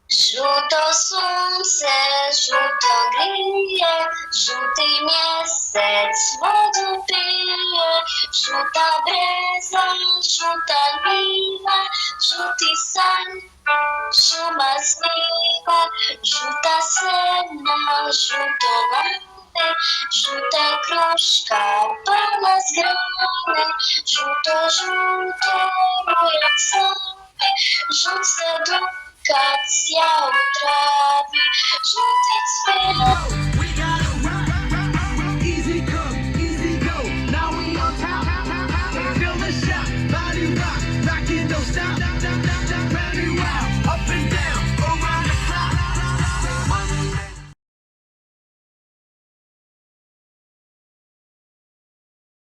Žuto sunce, žuto grije, žuti mjesec vodu pije, žuta breza, žuta njiva, žuti san, šuma sniva, žuta sena, žuto lane, žuta kruška pala s grane, žuto, žuto, rujak slavi, žut se kad sja u travi, žuti cvijet.